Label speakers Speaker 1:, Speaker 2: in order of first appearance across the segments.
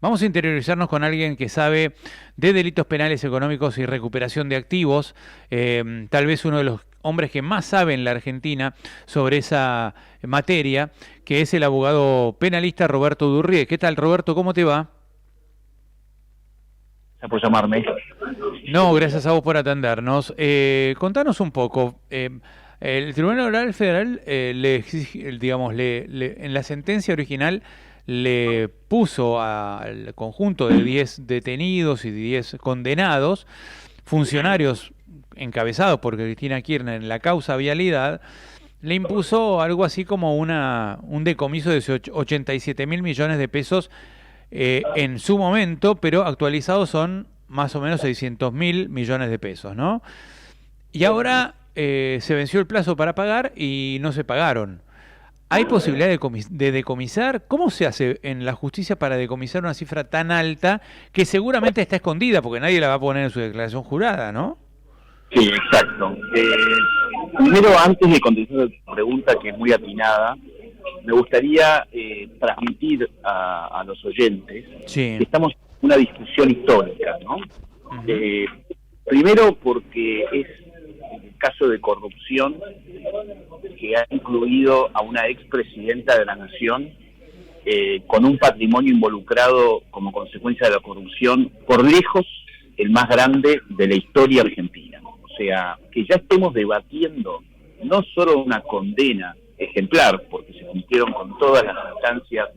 Speaker 1: Vamos a interiorizarnos con alguien que sabe de delitos penales económicos y recuperación de activos, tal vez uno de los hombres que más sabe en la Argentina sobre esa materia, que es el abogado penalista Roberto Durrié. ¿Qué tal, Roberto? ¿Cómo te va?
Speaker 2: Gracias por llamarme.
Speaker 1: No, gracias a vos por atendernos. Contanos un poco. El Tribunal Oral Federal digamos, en la sentencia original le puso al conjunto de 10 detenidos y 10 condenados, funcionarios encabezados por Cristina Kirchner en la causa vialidad, le impuso algo así como un decomiso de 87 mil millones de pesos en su momento, pero actualizados son más o menos 600 mil millones de pesos, ¿no? Y ahora se venció el plazo para pagar y no se pagaron. ¿Hay posibilidad de decomisar? ¿Cómo se hace en la justicia para decomisar una cifra tan alta que seguramente está escondida porque nadie la va a poner en su declaración jurada, ¿no?
Speaker 2: Sí, exacto. Primero, antes de contestar tu pregunta, que es muy atinada, me gustaría transmitir a los oyentes
Speaker 1: Sí.
Speaker 2: que estamos en una discusión histórica, ¿no?
Speaker 1: Ujú.
Speaker 2: Primero porque es el caso de corrupción que ha incluido a una expresidenta de la Nación con un patrimonio involucrado como consecuencia de la corrupción, por lejos el más grande de la historia argentina. O sea, que ya estemos debatiendo no solo una condena ejemplar, porque se cumplieron con todas las instancias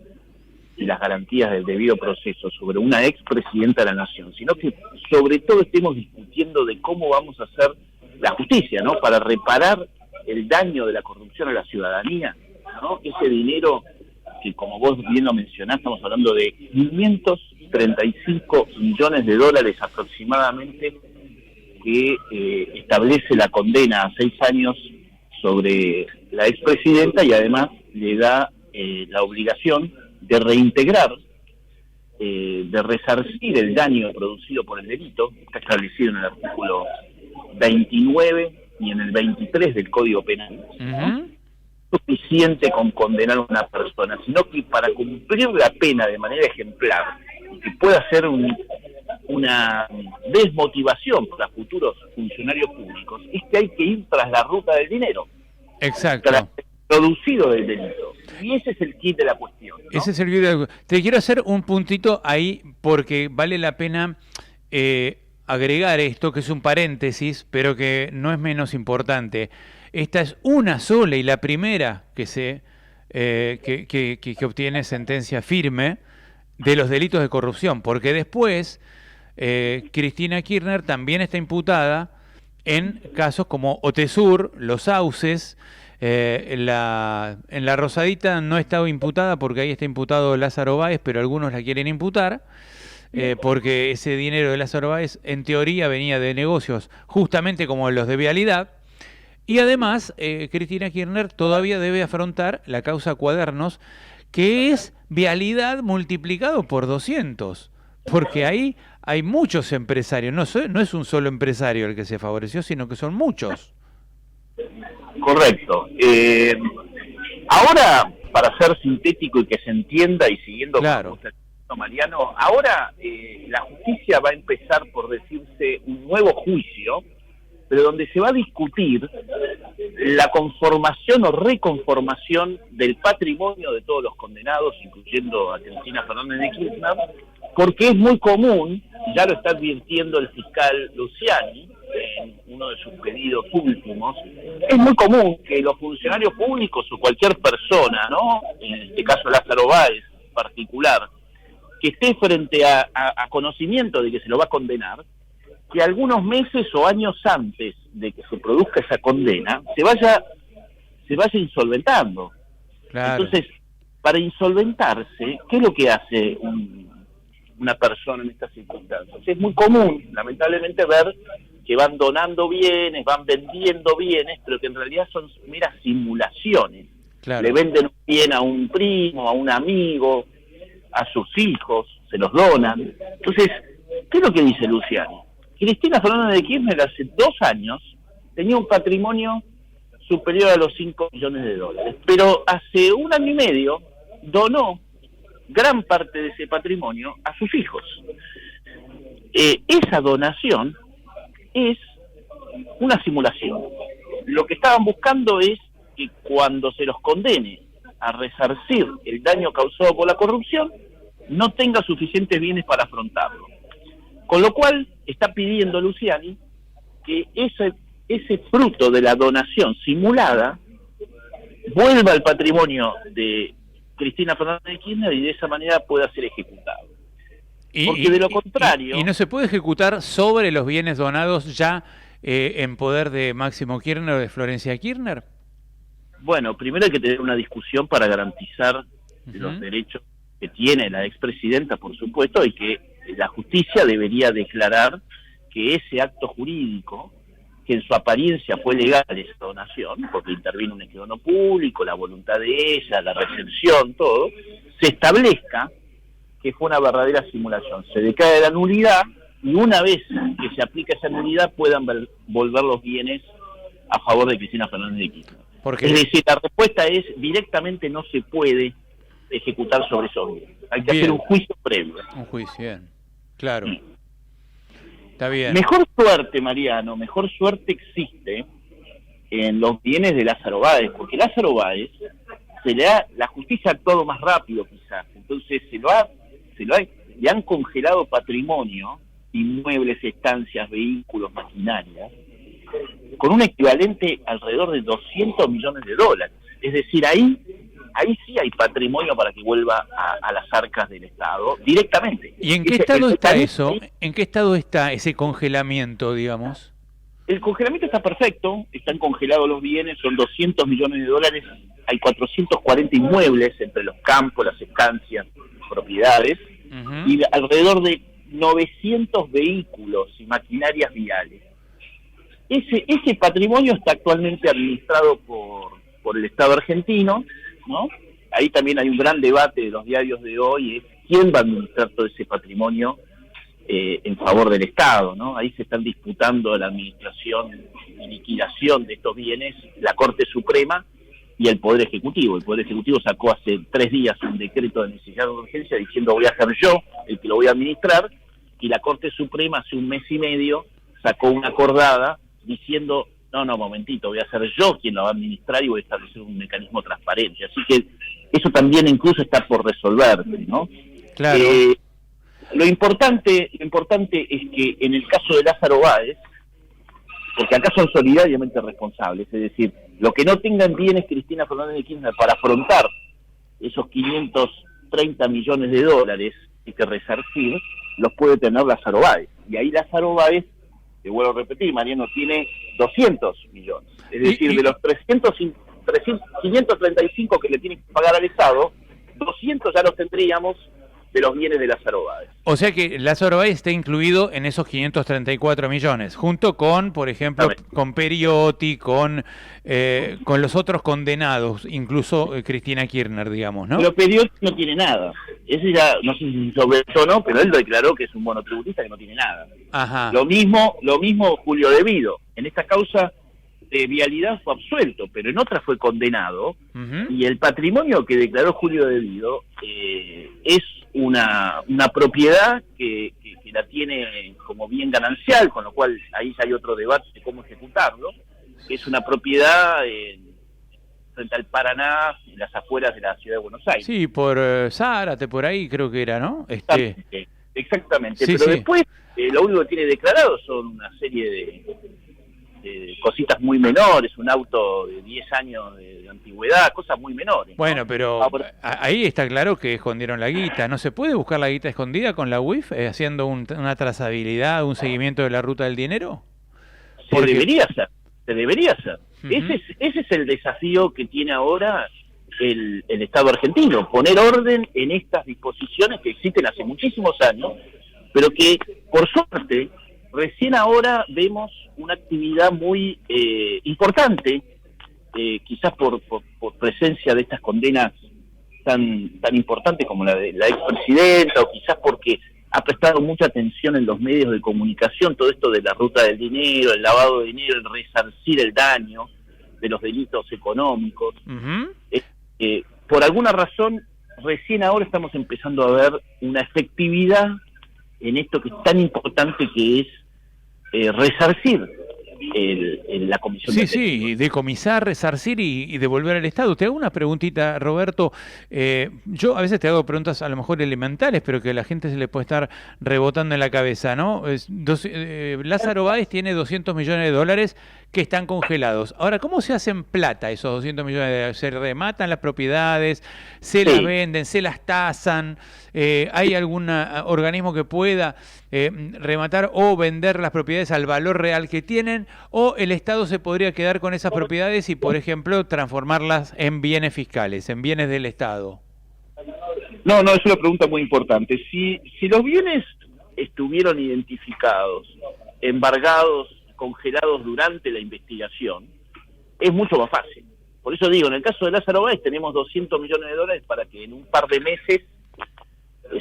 Speaker 2: y las garantías del debido proceso sobre una expresidenta de la Nación, sino que sobre todo estemos discutiendo de cómo vamos a hacer la justicia, ¿no? Para reparar el daño de la corrupción a la ciudadanía, ¿no? Ese dinero que, como vos bien lo mencionás, estamos hablando de 535 millones de dólares aproximadamente, que establece la condena a 6 años sobre la expresidenta y además le da la obligación de reintegrar, de resarcir el daño producido por el delito. Está establecido en el artículo 29 y en el 23 del Código Penal, ¿no?
Speaker 1: Ujú.
Speaker 2: Suficiente con condenar a una persona, sino que para cumplir la pena de manera ejemplar y que pueda ser una desmotivación para futuros funcionarios públicos, es que hay que ir tras la ruta del dinero, tras
Speaker 1: Exacto.
Speaker 2: el producido del delito. Y ese es el kit de la cuestión, ¿no?
Speaker 1: Ese es el video. Te quiero hacer un puntito ahí porque vale la pena agregar esto, que es un paréntesis, pero que no es menos importante. Esta es una sola y la primera que obtiene sentencia firme de los delitos de corrupción, porque después Cristina Kirchner también está imputada en casos como Otesur, Los Sauces. En la Rosadita no estaba imputada porque ahí está imputado Lázaro Báez, pero algunos la quieren imputar porque ese dinero de Lázaro Báez en teoría venía de negocios justamente como los de vialidad. Y además, Cristina Kirchner todavía debe afrontar la causa Cuadernos, que es vialidad multiplicado por 200, porque ahí hay muchos empresarios, no es un solo empresario el que se favoreció, sino que son muchos.
Speaker 2: Correcto. Ahora, para ser sintético y que se entienda, y siguiendo con lo que
Speaker 1: Claro.
Speaker 2: está diciendo Mariano, ahora la justicia va a empezar, por decirse, un nuevo juicio, pero donde se va a discutir la conformación o reconformación del patrimonio de todos los condenados, incluyendo a Cristina Fernández de Kirchner, porque es muy común, ya lo está advirtiendo el fiscal Luciani en uno de sus pedidos últimos, es muy común que los funcionarios públicos o cualquier persona, ¿no? En este caso Lázaro Báez en particular, que esté frente a conocimiento de que se lo va a condenar, que algunos meses o años antes de que se produzca esa condena, se vaya insolventando.
Speaker 1: Claro.
Speaker 2: Entonces, para insolventarse, ¿qué es lo que hace una persona en estas circunstancias? Es muy común, lamentablemente, ver que van donando bienes, van vendiendo bienes, pero que en realidad son meras simulaciones.
Speaker 1: Claro.
Speaker 2: Le venden un bien a un primo, a un amigo, a sus hijos, se los donan. Entonces, ¿qué es lo que dice Luciano? Cristina Fernández de Kirchner hace 2 años tenía un patrimonio superior a los 5 millones de dólares, pero hace 1 año y medio donó gran parte de ese patrimonio a sus hijos. Esa donación es una simulación. Lo que estaban buscando es que cuando se los condene a resarcir el daño causado por la corrupción, no tenga suficientes bienes para afrontarlo. Con lo cual, está pidiendo Luciani que ese fruto de la donación simulada vuelva al patrimonio de Cristina Fernández de Kirchner y de esa manera pueda ser ejecutado. Porque de lo contrario...
Speaker 1: ¿Y no se puede ejecutar sobre los bienes donados ya en poder de Máximo Kirchner o de Florencia Kirchner?
Speaker 2: Bueno, primero hay que tener una discusión para garantizar los derechos que tiene la expresidenta, por supuesto, y que la justicia debería declarar que ese acto jurídico, que en su apariencia fue legal esa donación, porque intervino un escribano público, la voluntad de ella, la recepción, todo, se establezca que fue una verdadera simulación. Se declara la nulidad y una vez que se aplica esa nulidad puedan volver los bienes a favor de Cristina Fernández de Kirchner. Es decir, la respuesta es directamente no se puede ejecutar sobre esos bienes. Hay que hacer un juicio previo.
Speaker 1: Un juicio, bien. Claro. Sí. Está bien.
Speaker 2: Mejor suerte, Mariano, mejor suerte existe en los bienes de Lázaro Báez, porque Lázaro Báez la justicia ha actuado más rápido quizás, entonces le han congelado patrimonio, inmuebles, estancias, vehículos, maquinarias, con un equivalente alrededor de 200 millones de dólares. Es decir, ahí sí hay patrimonio para que vuelva a las arcas del Estado directamente.
Speaker 1: ¿Y en qué estado está eso? ¿En qué estado está ese congelamiento, digamos?
Speaker 2: El congelamiento está perfecto, están congelados los bienes, son 200 millones de dólares, hay 440 inmuebles entre los campos, las estancias, propiedades, y alrededor de 900 vehículos y maquinarias viales. Ese patrimonio está actualmente administrado por el Estado argentino, ¿no? Ahí también hay un gran debate de los diarios de hoy, es quién va a administrar todo ese patrimonio en favor del Estado, ¿no? Ahí se están disputando la administración y liquidación de estos bienes, la Corte Suprema y el Poder Ejecutivo. El Poder Ejecutivo sacó hace 3 días un decreto de necesidad de urgencia diciendo voy a ser yo el que lo voy a administrar, y la Corte Suprema hace 1 mes y medio sacó una acordada diciendo no, momentito, voy a ser yo quien lo va a administrar y voy a establecer un mecanismo transparente. Así que eso también incluso está por resolverse, ¿no?
Speaker 1: Claro.
Speaker 2: Lo importante es que en el caso de Lázaro Báez, porque acá son solidariamente responsables, es decir, lo que no tengan bienes Cristina Fernández de Kirchner para afrontar esos 530 millones de dólares que hay que resarcir, los puede tener Lázaro Báez. Y ahí Lázaro Báez, te vuelvo a repetir, Mariano, tiene 200 millones. Es decir, de los 535 que le tienen que pagar al Estado, 200 ya los tendríamos de los bienes de Lázaro Báez.
Speaker 1: O sea que Lázaro Báez está incluido en esos 534 millones, junto con, por ejemplo, con Periotti, con los otros condenados, incluso Cristina Kirchner, digamos, ¿no?
Speaker 2: Pero Periotti no tiene nada. Ese ya, no sé si sobre eso o no, pero él lo declaró que es un monotributista que no tiene nada.
Speaker 1: Ajá.
Speaker 2: Lo mismo Julio De Vido. En esta causa de vialidad fue absuelto, pero en otra fue condenado, y el patrimonio que declaró Julio De Vido es una propiedad que la tiene como bien ganancial, con lo cual ahí ya hay otro debate de cómo ejecutarlo, que es una propiedad frente al Paraná, en las afueras de la ciudad de Buenos Aires.
Speaker 1: Sí, por Zárate, por ahí creo que era, ¿no?
Speaker 2: Exactamente,
Speaker 1: sí,
Speaker 2: pero
Speaker 1: sí.
Speaker 2: Después lo único que tiene declarado son una serie de cositas muy menores, un auto de 10 años de antigüedad, cosas muy menores, ¿no?
Speaker 1: Bueno, pero ahí está claro que escondieron la guita. ¿No se puede buscar la guita escondida con la UIF, haciendo una trazabilidad, un seguimiento de la ruta del dinero?
Speaker 2: Se debería hacer. Ese es el desafío que tiene ahora el Estado argentino, poner orden en estas disposiciones que existen hace muchísimos años, pero que, por suerte, recién ahora vemos una actividad muy importante, quizás por presencia de estas condenas tan importantes como la de la expresidenta, o quizás porque ha prestado mucha atención en los medios de comunicación todo esto de la ruta del dinero, el lavado de dinero, el resarcir el daño de los delitos económicos. Por alguna razón recién ahora estamos empezando a ver una efectividad en esto que es tan importante, que es resarcir la comisión.
Speaker 1: Sí, sí, decomisar, resarcir y devolver al Estado. Te hago una preguntita, Roberto. Yo a veces te hago preguntas a lo mejor elementales, pero que a la gente se le puede estar rebotando en la cabeza, ¿no? Lázaro Báez tiene 200 millones de dólares que están congelados. Ahora, ¿cómo se hacen plata esos 200 millones de dólares? ¿Se rematan las propiedades? ¿Se las venden? ¿Se las tasan? ¿Hay algún organismo que pueda rematar o vender las propiedades al valor real que tienen? ¿O el Estado se podría quedar con esas propiedades y, por ejemplo, transformarlas en bienes fiscales, en bienes del Estado?
Speaker 2: No, es una pregunta muy importante. Si los bienes estuvieron identificados, embargados, congelados durante la investigación, es mucho más fácil. Por eso digo, en el caso de Lázaro Báez tenemos 200 millones de dólares para que en un par de meses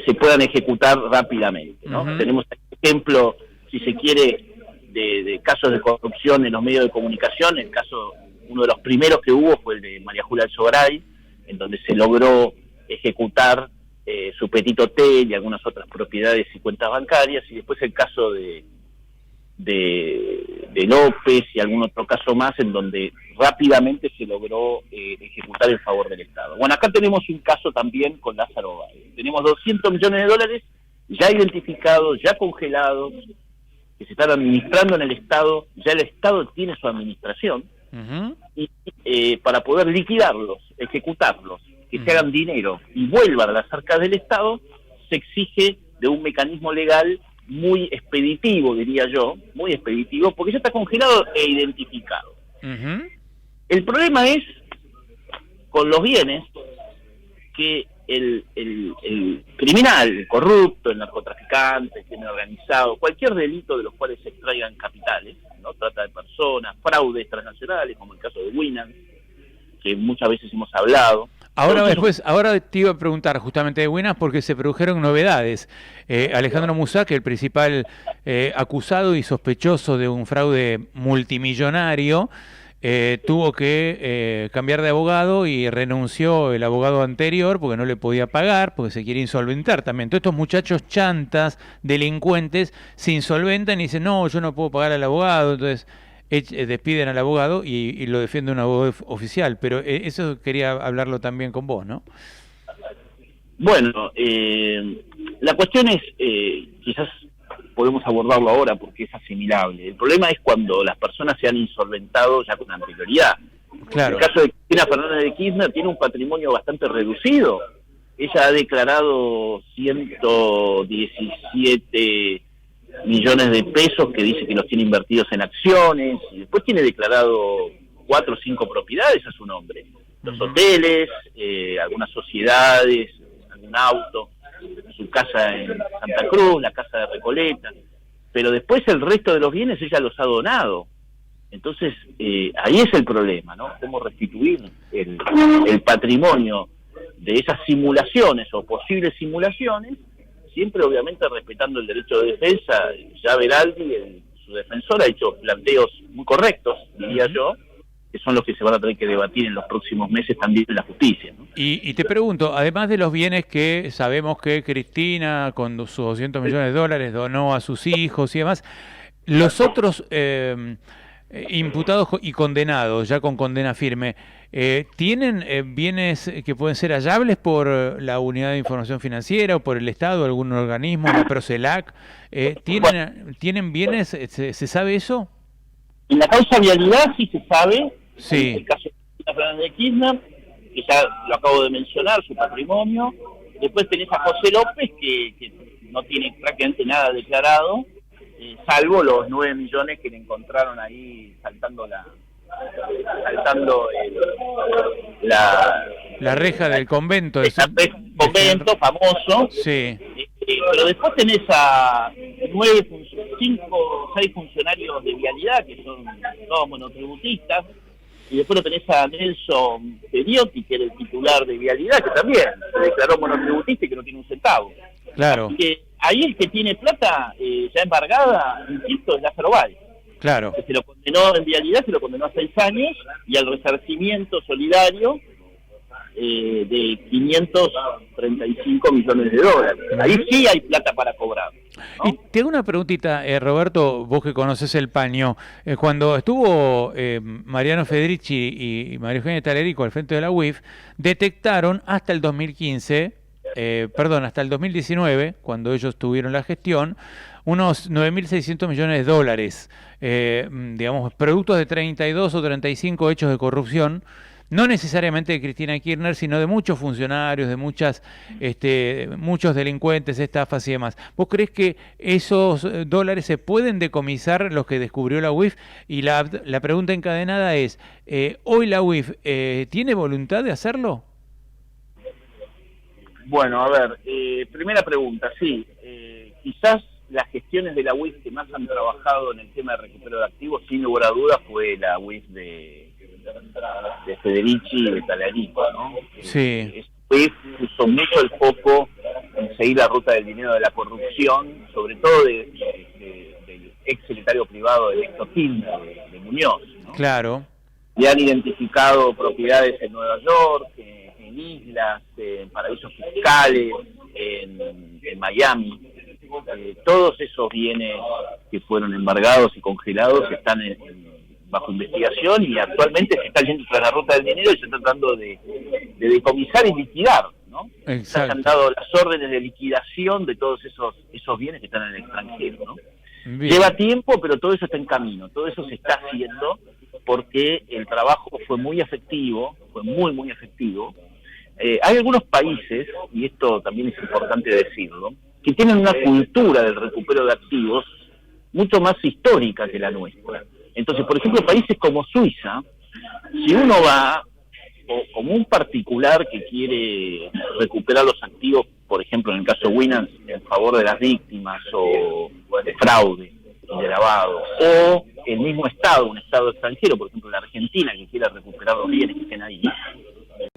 Speaker 2: se puedan ejecutar rápidamente, ¿no? Tenemos ejemplo, si se quiere, de casos de corrupción en los medios de comunicación. El caso, uno de los primeros que hubo fue el de María Julia Alzogaray, en donde se logró ejecutar su Petit Hotel y algunas otras propiedades y cuentas bancarias, y después el caso de López y algún otro caso más, en donde rápidamente se logró ejecutar en favor del Estado. Bueno, acá tenemos un caso también con Lázaro Báez. Tenemos 200 millones de dólares ya identificados, ya congelados, que se están administrando en el Estado. Ya el Estado tiene su administración, y para poder liquidarlos, ejecutarlos, que se hagan dinero y vuelvan a las arcas del Estado, se exige de un mecanismo legal muy expeditivo, diría yo, muy expeditivo, porque ya está congelado e identificado. El problema es con los bienes que el criminal, el corrupto, el narcotraficante, el crimen organizado, cualquier delito de los cuales se extraigan capitales, ¿no? Trata de personas, fraudes transnacionales, como el caso de Winans, que muchas veces hemos hablado.
Speaker 1: Ahora te iba a preguntar justamente de Winans, porque se produjeron novedades. Alejandro Musac, el principal acusado y sospechoso de un fraude multimillonario, tuvo que cambiar de abogado y renunció el abogado anterior porque no le podía pagar, porque se quiere insolventar también. Todos estos muchachos chantas, delincuentes, se insolventan y dicen, no, yo no puedo pagar al abogado, entonces despiden al abogado y lo defiende un abogado oficial. Pero eso quería hablarlo también con vos, ¿no?
Speaker 2: Bueno, la cuestión es, quizás podemos abordarlo ahora porque es asimilable. El problema es cuando las personas se han insolventado ya con anterioridad. Claro. En el caso de Cristina Fernández de Kirchner, tiene un patrimonio bastante reducido. Ella ha declarado 117 millones de pesos que dice que los tiene invertidos en acciones, y después tiene declarado 4 o 5 propiedades a su nombre. Los hoteles, algunas sociedades, algún auto, su casa en Santa Cruz, la casa de Recoleta, pero después el resto de los bienes ella los ha donado. Entonces, ahí es el problema, ¿no? Cómo restituir el patrimonio de esas simulaciones o posibles simulaciones, siempre obviamente respetando el derecho de defensa. Ya Veraldi, su defensor, ha hecho planteos muy correctos, diría yo, que son los que se van a tener que debatir en los próximos meses también en la justicia, ¿no?
Speaker 1: Y te pregunto, además de los bienes que sabemos que Cristina, con sus 200 millones de dólares, donó a sus hijos y demás, los otros imputados y condenados, ya con condena firme, ¿tienen bienes que pueden ser hallables por la Unidad de Información Financiera o por el Estado, algún organismo, la Procelac? ¿Tienen bienes? ¿Se sabe eso?
Speaker 2: En la causa vialidad sí se sabe.
Speaker 1: Sí.
Speaker 2: En el caso de Cristina Fernández de Kirchner, que ya lo acabo de mencionar, su patrimonio. Después tenés a José López, que no tiene prácticamente nada declarado, salvo los 9 millones que le encontraron ahí saltando la
Speaker 1: reja del convento.
Speaker 2: Esa reja del convento famoso.
Speaker 1: Sí.
Speaker 2: Pero después tenés a 5 o 6 funcionarios de vialidad, que son todos monotributistas, y después lo tenés a Nelson Pediotti, que era el titular de vialidad, que también se declaró monotributista y que no tiene un centavo.
Speaker 1: Claro.
Speaker 2: Así que ahí el que tiene plata ya embargada, insisto, es Lázaro Báez.
Speaker 1: Claro.
Speaker 2: Que se lo condenó en vialidad, se lo condenó a 6 años, y al resarcimiento solidario de 535 millones de dólares. Ahí sí hay plata para cobrar, ¿no?
Speaker 1: Y te hago una preguntita, Roberto, vos que conoces el paño. Cuando estuvo Mariano Federici y María Eugenia Talerico al frente de la UIF, detectaron hasta el 2015, hasta el 2019, cuando ellos tuvieron la gestión, unos 9.600 millones de dólares, digamos, productos de 32 o 35 hechos de corrupción, no necesariamente de Cristina Kirchner, sino de muchos funcionarios, de muchos delincuentes, estafas y demás. ¿Vos creés que esos dólares se pueden decomisar, los que descubrió la UIF? Y la pregunta encadenada es, ¿hoy la UIF tiene voluntad de hacerlo?
Speaker 2: Bueno, a ver, primera pregunta, sí. Quizás las gestiones de la UIF que más han trabajado en el tema de recupero de activos, sin lugar a dudas, fue la UIF de Federici y de Talerico, ¿no?
Speaker 1: Sí.
Speaker 2: UIF puso mucho el foco en seguir la ruta del dinero de la corrupción, sobre todo del ex secretario privado de Héctor Kirchner, de Muñoz, ¿no?
Speaker 1: Claro.
Speaker 2: Y han identificado propiedades en Nueva York, en islas, en paraísos fiscales, en Miami. Todos esos bienes que fueron embargados y congelados están bajo investigación y actualmente se está yendo tras la ruta del dinero y se está tratando de decomisar y liquidar, ¿no? Se han dado las órdenes de liquidación de todos esos bienes que están en el extranjero, ¿no? Bien. Lleva tiempo, pero todo eso está en camino, todo eso se está haciendo porque el trabajo fue muy efectivo, fue muy, muy efectivo. Hay algunos países, y esto también es importante decirlo, que tienen una cultura del recupero de activos mucho más histórica que la nuestra. Entonces, por ejemplo, países como Suiza, si uno va, o como un particular que quiere recuperar los activos, por ejemplo, en el caso de Winans, en favor de las víctimas, o de fraude, de lavado, o el mismo Estado, un Estado extranjero, por ejemplo, la Argentina, que quiera recuperar los bienes que estén ahí,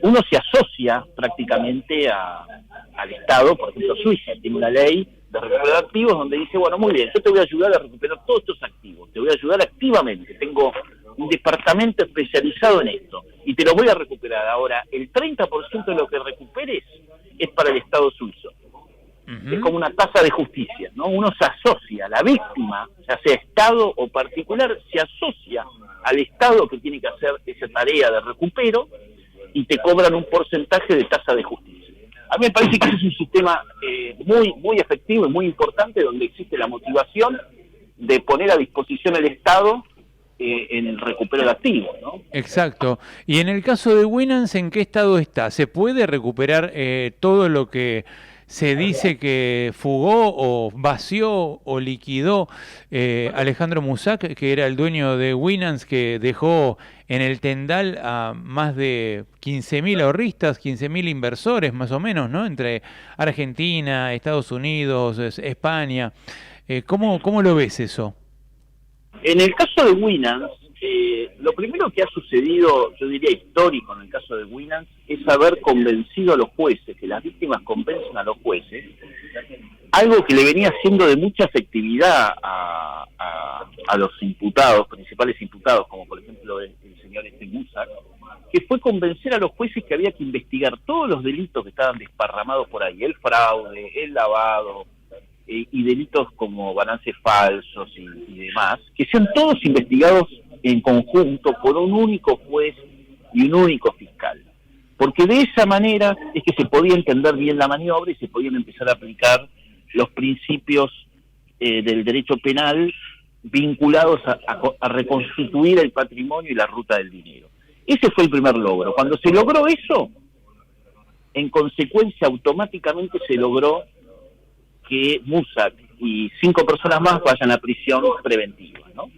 Speaker 2: uno se asocia prácticamente al Estado. Por ejemplo, Suiza tiene una ley de recupero de activos donde dice, bueno, muy bien, yo te voy a ayudar a recuperar todos estos activos, te voy a ayudar activamente, tengo un departamento especializado en esto, y te lo voy a recuperar. Ahora, el 30% de lo que recuperes es para el Estado suizo. Es como una tasa de justicia, ¿no? Uno se asocia, la víctima, ya sea Estado o particular, se asocia al Estado que tiene que hacer esa tarea de recupero y te cobran un porcentaje de tasa de justicia. A mí me parece que ese es un sistema muy, muy efectivo y muy importante, donde existe la motivación de poner a disposición el Estado en el recupero de activos, ¿no?
Speaker 1: Exacto. Y en el caso de Winans, ¿en qué estado está? ¿Se puede recuperar todo lo que se dice que fugó o vació o liquidó Alejandro Musac, que era el dueño de Winans, que dejó en el tendal a más de 15.000 ahorristas, 15.000 inversores más o menos, ¿no? Entre Argentina, Estados Unidos, España. ¿Cómo lo ves eso?
Speaker 2: En el caso de Winans, lo primero que ha sucedido, yo diría histórico en el caso de Winans, es haber convencido a los jueces, que las víctimas convencen a los jueces, algo que le venía siendo de mucha efectividad a los imputados, principales imputados, como por ejemplo el señor Musac, que fue convencer a los jueces que había que investigar todos los delitos que estaban desparramados por ahí, el fraude, el lavado, y delitos como balances falsos y demás, que sean todos investigados en conjunto por un único juez y un único fiscal. Porque de esa manera es que se podía entender bien la maniobra y se podían empezar a aplicar los principios del derecho penal vinculados a reconstituir el patrimonio y la ruta del dinero. Ese fue el primer logro. Cuando se logró eso, en consecuencia automáticamente se logró que Musac y 5 personas más vayan a prisión preventiva, ¿no?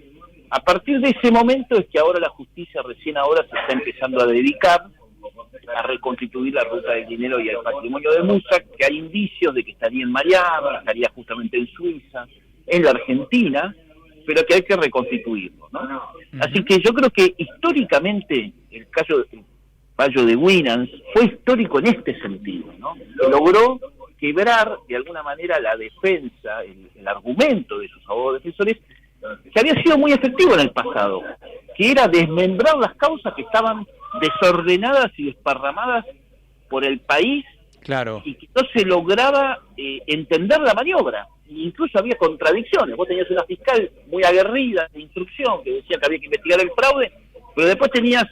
Speaker 2: A partir de ese momento es que ahora la justicia recién ahora se está empezando a dedicar a reconstituir la ruta del dinero y el patrimonio de Musac, que hay indicios de que estaría en Miami, estaría justamente en Suiza, en la Argentina, pero que hay que reconstituirlo, ¿no? Así que yo creo que históricamente el fallo de Winans fue histórico en este sentido, ¿no? Se logró quebrar de alguna manera la defensa, el argumento de sus abogados defensores, que había sido muy efectivo en el pasado, que era desmembrar las causas que estaban desordenadas y desparramadas por el país,
Speaker 1: Claro.
Speaker 2: y que no se lograba entender la maniobra. Incluso había contradicciones. Vos tenías una fiscal muy aguerrida de instrucción que decía que había que investigar el fraude, pero después tenías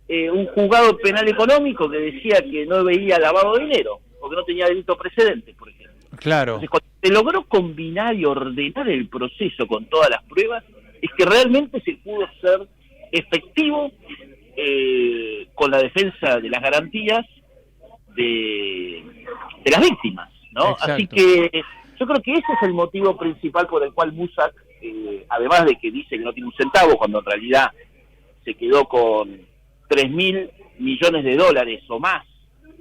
Speaker 2: un juzgado penal económico que decía que no veía lavado de dinero, porque no tenía delito precedente, por ejemplo.
Speaker 1: Claro.
Speaker 2: Entonces, cuando se logró combinar y ordenar el proceso con todas las pruebas, es que realmente se pudo ser efectivo con la defensa de las garantías de las víctimas, ¿no?
Speaker 1: Exacto.
Speaker 2: Así que yo creo que ese es el motivo principal por el cual Mossack, además de que dice que no tiene un centavo, cuando en realidad se quedó con 3.000 millones de dólares o más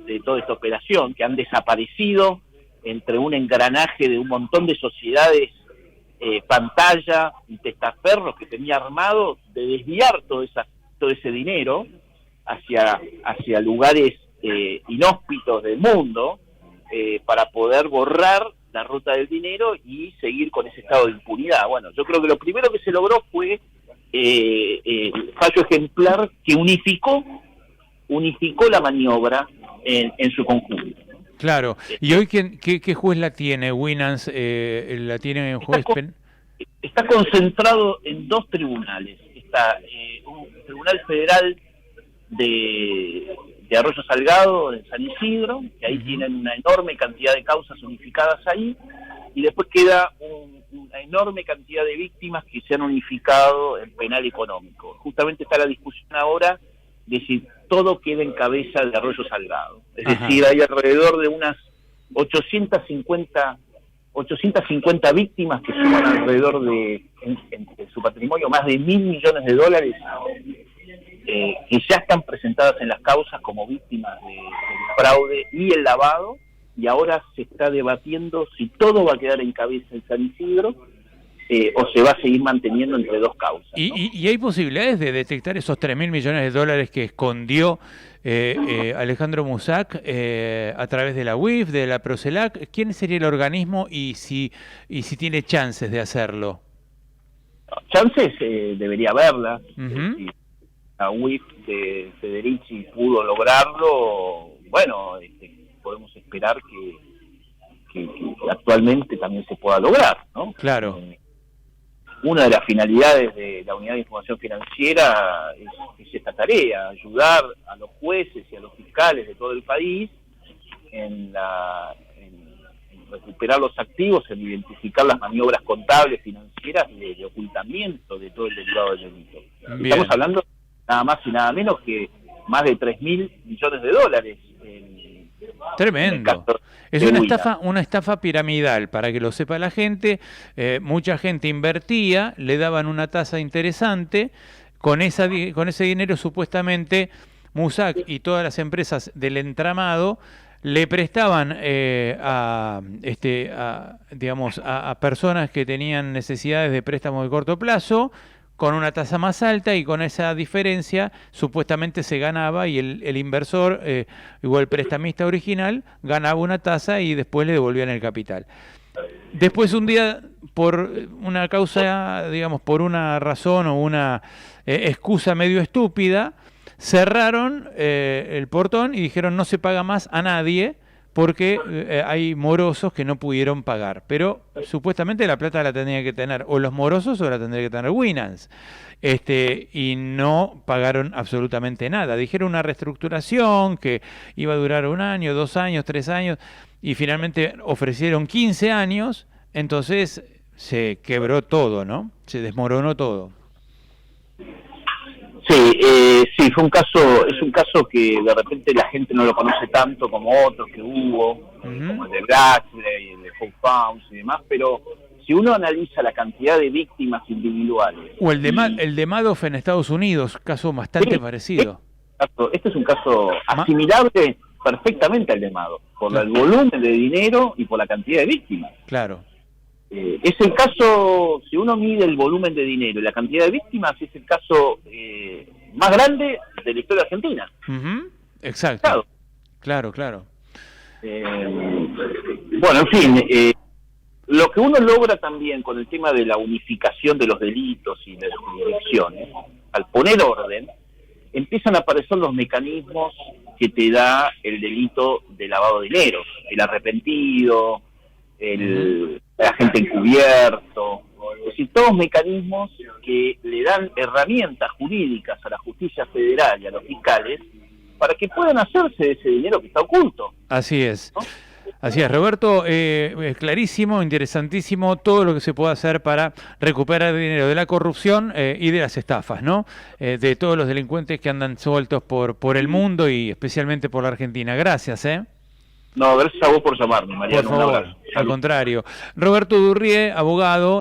Speaker 2: de toda esta operación, que han desaparecido entre un engranaje de un montón de sociedades pantalla y testaferros que tenía armado, de desviar todo ese dinero hacia lugares inhóspitos del mundo, para poder borrar la ruta del dinero y seguir con ese estado de impunidad. Bueno, yo creo que lo primero que se logró fue el fallo ejemplar que unificó la maniobra en su conjunto.
Speaker 1: Claro. ¿Y hoy qué juez la tiene? Winans la tiene en juez
Speaker 2: Está concentrado en dos tribunales. Está un tribunal federal de Arroyo Salgado, en San Isidro, que ahí tienen una enorme cantidad de causas unificadas ahí, y después queda una enorme cantidad de víctimas que se han unificado en penal económico. Justamente está la discusión ahora de si todo queda en cabeza de Arroyo Salgado. Es decir, hay alrededor de unas 850 víctimas que suman alrededor de, en su patrimonio, más de 1.000 millones de dólares, que ya están presentadas en las causas como víctimas del fraude y el lavado, y ahora se está debatiendo si todo va a quedar en cabeza en San Isidro o se va a seguir manteniendo entre dos causas, ¿no?
Speaker 1: ¿Y hay posibilidades de detectar esos 3.000 millones de dólares que escondió Alejandro Mossack a través de la UIF, de la Procelac? ¿Quién sería el organismo y si tiene chances de hacerlo?
Speaker 2: Chances debería haberlas.
Speaker 1: Uh-huh.
Speaker 2: Si la UIF de Federici pudo lograrlo, bueno, podemos esperar que actualmente también se pueda lograr, ¿no?
Speaker 1: Claro.
Speaker 2: Una de las finalidades de la Unidad de Información Financiera es esta tarea: ayudar a los jueces y a los fiscales de todo el país en recuperar los activos, en identificar las maniobras contables, financieras, de ocultamiento de todo el derivado del delito.
Speaker 1: Bien.
Speaker 2: Estamos hablando nada más y nada menos que más de 3.000 millones de dólares.
Speaker 1: Tremendo. Es una estafa piramidal, para que lo sepa la gente. Mucha gente invertía, le daban una tasa interesante, con ese dinero supuestamente Mossack y todas las empresas del entramado le prestaban a personas que tenían necesidades de préstamos de corto plazo, con una tasa más alta, y con esa diferencia supuestamente se ganaba, y el inversor o el prestamista original ganaba una tasa y después le devolvían el capital. Después, un día, por una causa, por una razón o una excusa medio estúpida, cerraron el portón y dijeron no se paga más a nadie, porque hay morosos que no pudieron pagar. Pero supuestamente la plata la tendría que tener o los morosos o la tendría que tener Winans. Y no pagaron absolutamente nada. Dijeron una reestructuración que iba a durar 1 año, 2 años, 3 años, y finalmente ofrecieron 15 años, entonces se quebró todo, ¿no? Se desmoronó todo.
Speaker 2: Sí, es un caso que de repente la gente no lo conoce tanto como otros que hubo, como el de Blacksley, el de Hope Farms y demás, pero si uno analiza la cantidad de víctimas individuales...
Speaker 1: O el de Madoff en Estados Unidos, caso bastante parecido.
Speaker 2: Este es un caso asimilable perfectamente al de Madoff, por el volumen de dinero y por la cantidad de víctimas.
Speaker 1: Claro.
Speaker 2: Es el caso, si uno mide el volumen de dinero y la cantidad de víctimas, es el caso más grande de la historia argentina.
Speaker 1: Uh-huh. Exacto. Claro.
Speaker 2: Bueno, en fin, lo que uno logra también con el tema de la unificación de los delitos y de las jurisdicciones, al poner orden, empiezan a aparecer los mecanismos que te da el delito de lavado de dinero, el arrepentido, el agente encubierto, es decir, todos mecanismos que le dan herramientas jurídicas a la justicia federal y a los fiscales para que puedan hacerse de ese dinero que está oculto.
Speaker 1: Así es.
Speaker 2: ¿No?
Speaker 1: Así es, Roberto, es clarísimo, interesantísimo todo lo que se puede hacer para recuperar dinero de la corrupción y de las estafas, ¿no? De todos los delincuentes que andan sueltos por el mundo y especialmente por la Argentina. Gracias, ¿eh?
Speaker 2: No, gracias a vos por llamarme, Mariano.
Speaker 1: Por favor, al contrario. Roberto Durrié, abogado.